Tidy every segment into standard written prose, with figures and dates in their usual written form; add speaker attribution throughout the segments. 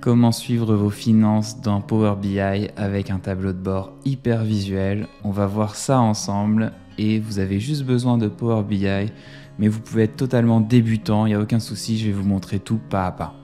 Speaker 1: Comment suivre vos finances dans Power BI avec un tableau de bord hyper visuel. On va voir ça ensemble et vous avez juste besoin de Power BI, mais vous pouvez être totalement débutant, il n'y a aucun souci, je vais vous montrer tout pas à pas.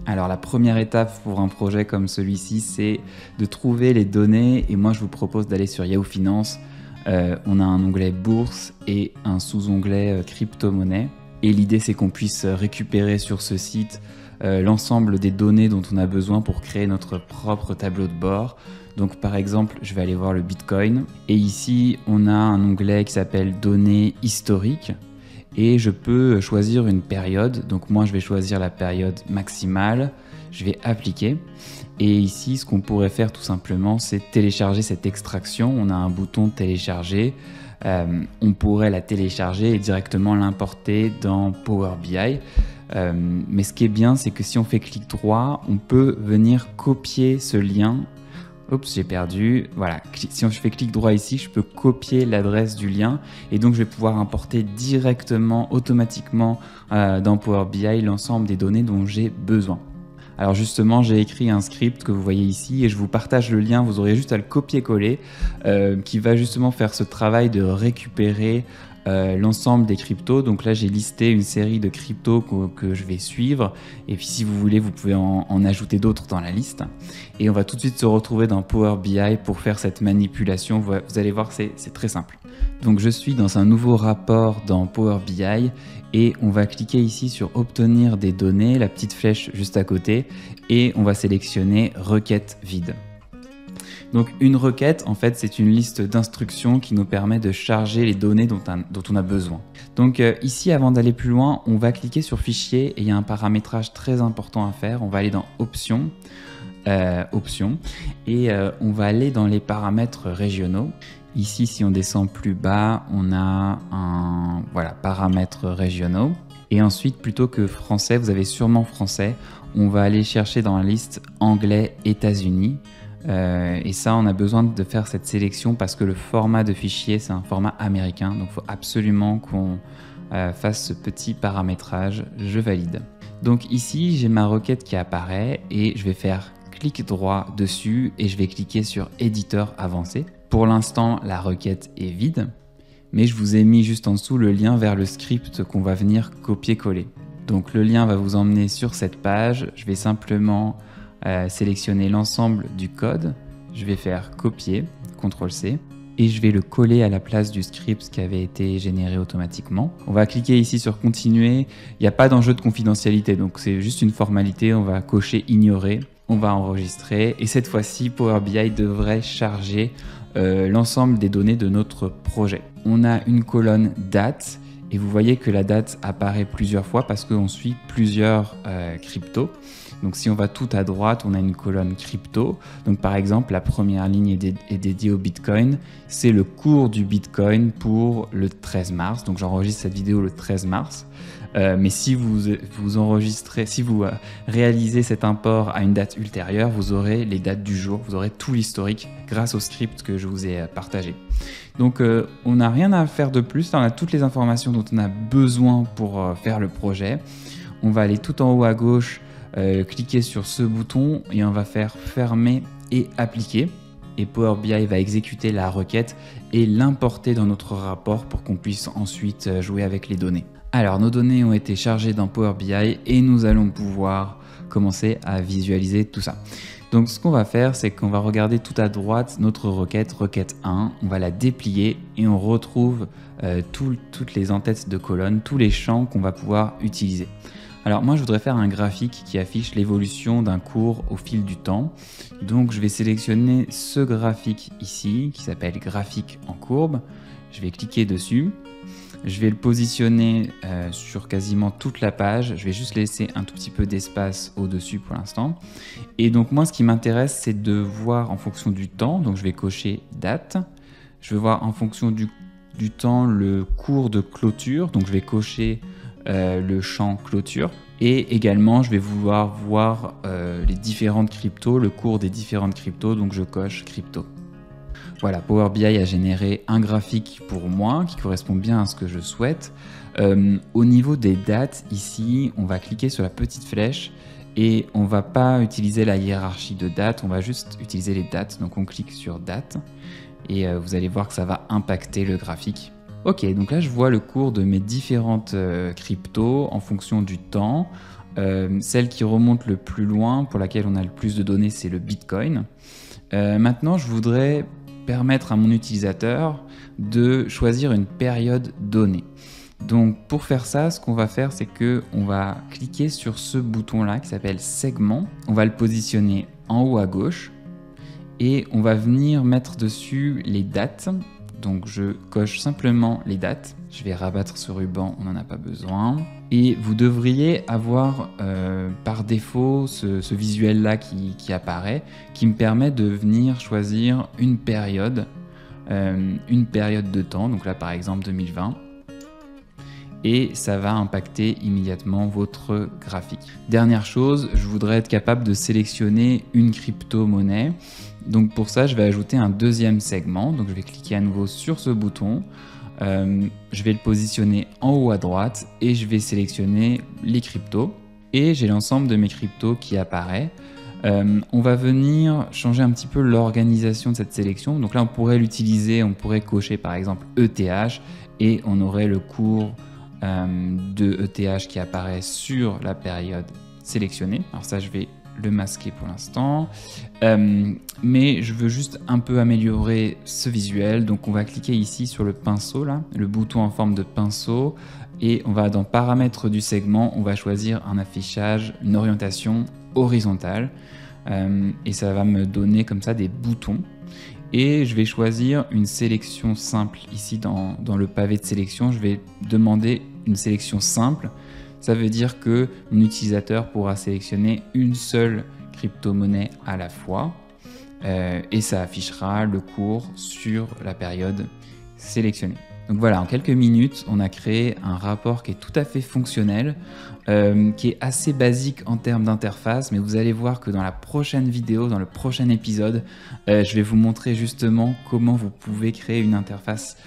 Speaker 1: Alors la première étape pour un projet comme celui-ci, c'est de trouver les données et moi je vous propose d'aller sur Yahoo Finance. On a un onglet bourse et un sous-onglet crypto-monnaie. Et l'idée c'est qu'on puisse récupérer sur ce site l'ensemble des données dont on a besoin pour créer notre propre tableau de bord. Donc par exemple, je vais aller voir le Bitcoin. Et ici, on a un onglet qui s'appelle données historiques. Et je peux choisir une période. Donc moi, je vais choisir la période maximale. Je vais appliquer. Et ici, ce qu'on pourrait faire tout simplement, c'est télécharger cette extraction. On a un bouton télécharger. On pourrait la télécharger et directement l'importer dans Power BI. Mais ce qui est bien, c'est que si on fait clic droit, on peut venir copier ce lien. Oups, j'ai perdu. Voilà, si je fais clic droit ici, je peux copier l'adresse du lien et donc je vais pouvoir importer directement, automatiquement dans Power BI l'ensemble des données dont j'ai besoin. Alors justement, j'ai écrit un script que vous voyez ici et je vous partage le lien, vous aurez juste à le copier-coller qui va justement faire ce travail de récupérer l'ensemble des cryptos. Donc là j'ai listé une série de cryptos que je vais suivre et puis si vous voulez vous pouvez en ajouter d'autres dans la liste et on va tout de suite se retrouver dans Power BI pour faire cette manipulation. Vous allez voir, c'est très simple. Donc je suis dans un nouveau rapport dans Power BI et on va cliquer ici sur obtenir des données, la petite flèche juste à côté et on va sélectionner requête vide. Donc une requête, en fait, c'est une liste d'instructions qui nous permet de charger les données dont on a besoin. Donc ici, avant d'aller plus loin, on va cliquer sur Fichier et il y a un paramétrage très important à faire. On va aller dans Options, et on va aller dans les paramètres régionaux. Ici, si on descend plus bas, on a paramètres régionaux. Et ensuite, plutôt que français, vous avez sûrement français, on va aller chercher dans la liste anglais États-Unis. Et ça, on a besoin de faire cette sélection parce que le format de fichier, c'est un format américain. Donc, il faut absolument qu'on fasse ce petit paramétrage. Je valide. Donc ici, j'ai ma requête qui apparaît et je vais faire clic droit dessus et je vais cliquer sur éditeur avancé. Pour l'instant, la requête est vide, mais je vous ai mis juste en dessous le lien vers le script qu'on va venir copier-coller. Donc le lien va vous emmener sur cette page. Je vais simplement sélectionner l'ensemble du code, je vais faire copier, CTRL-C, et je vais le coller à la place du script qui avait été généré automatiquement. On va cliquer ici sur continuer, il n'y a pas d'enjeu de confidentialité, donc c'est juste une formalité, on va cocher ignorer, on va enregistrer, et cette fois-ci Power BI devrait charger l'ensemble des données de notre projet. On a une colonne date, et vous voyez que la date apparaît plusieurs fois parce qu'on suit plusieurs cryptos. Donc si on va tout à droite, on a une colonne crypto. Donc par exemple, la première ligne est dédiée au Bitcoin. C'est le cours du Bitcoin pour le 13 mars. Donc j'enregistre cette vidéo le 13 mars. Mais si vous réalisez cet import à une date ultérieure, vous aurez les dates du jour, vous aurez tout l'historique grâce au script que je vous ai partagé. Donc on n'a rien à faire de plus. Là, on a toutes les informations dont on a besoin pour faire le projet. On va aller tout en haut à gauche, cliquer sur ce bouton et on va faire fermer et appliquer et Power BI va exécuter la requête et l'importer dans notre rapport pour qu'on puisse ensuite jouer avec les données. Alors nos données ont été chargées dans Power BI et nous allons pouvoir commencer à visualiser tout ça. Donc ce qu'on va faire, c'est qu'on va regarder tout à droite notre requête 1, on va la déplier et on retrouve toutes les en-têtes de colonnes, tous les champs qu'on va pouvoir utiliser. Alors moi je voudrais faire un graphique qui affiche l'évolution d'un cours au fil du temps. Donc je vais sélectionner ce graphique ici qui s'appelle graphique en courbe. Je vais cliquer dessus. Je vais le positionner sur quasiment toute la page. Je vais juste laisser un tout petit peu d'espace au-dessus pour l'instant. Et donc moi ce qui m'intéresse c'est de voir en fonction du temps. Donc je vais cocher date. Je vais voir en fonction du temps le cours de clôture. Donc je vais cocher le champ clôture et également je vais vouloir voir les différentes cryptos, le cours des différentes cryptos, donc je coche crypto. Voilà, Power BI a généré un graphique pour moi qui correspond bien à ce que je souhaite. Au niveau des dates, ici, on va cliquer sur la petite flèche Et on va pas utiliser la hiérarchie de dates, on va juste utiliser les dates. Donc on clique sur date et vous allez voir que ça va impacter le graphique. Ok, donc là je vois le cours de mes différentes cryptos en fonction du temps. Celle qui remonte le plus loin, pour laquelle on a le plus de données, c'est le Bitcoin. Maintenant, je voudrais permettre à mon utilisateur de choisir une période donnée. Donc pour faire ça, ce qu'on va faire, c'est qu'on va cliquer sur ce bouton-là qui s'appelle segment. On va le positionner en haut à gauche et on va venir mettre dessus les dates. Donc je coche simplement les dates. Je vais rabattre ce ruban, on n'en a pas besoin. Et vous devriez avoir par défaut ce visuel-là qui apparaît, qui me permet de venir choisir une période de temps. Donc là par exemple 2020. Et ça va impacter immédiatement votre graphique. Dernière chose, je voudrais être capable de sélectionner une crypto-monnaie. Donc pour ça, je vais ajouter un deuxième segment. Donc je vais cliquer à nouveau sur ce bouton. Je vais le positionner en haut à droite et je vais sélectionner les cryptos. Et j'ai l'ensemble de mes cryptos qui apparaît. On va venir changer un petit peu l'organisation de cette sélection. Donc là, on pourrait l'utiliser, on pourrait cocher par exemple ETH et on aurait le cours de ETH qui apparaît sur la période sélectionnée. Alors ça, je vais le masquer pour l'instant, mais je veux juste un peu améliorer ce visuel. Donc on va cliquer ici sur le pinceau, là, le bouton en forme de pinceau, et on va dans paramètres du segment, on va choisir un affichage, une orientation horizontale, et ça va me donner comme ça des boutons. Et je vais choisir une sélection simple. Ici, dans le pavé de sélection, je vais demander une sélection simple. Ça veut dire que mon utilisateur pourra sélectionner une seule crypto-monnaie à la fois. Et ça affichera le cours sur la période sélectionnée. Donc voilà, en quelques minutes, on a créé un rapport qui est tout à fait fonctionnel, qui est assez basique en termes d'interface, mais vous allez voir que dans la prochaine vidéo, dans le prochain épisode, je vais vous montrer justement comment vous pouvez créer une interface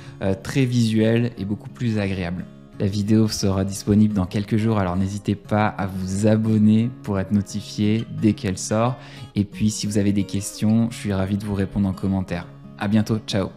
Speaker 1: très visuelle et beaucoup plus agréable. La vidéo sera disponible dans quelques jours, alors n'hésitez pas à vous abonner pour être notifié dès qu'elle sort. Et puis si vous avez des questions, je suis ravi de vous répondre en commentaire. À bientôt, ciao!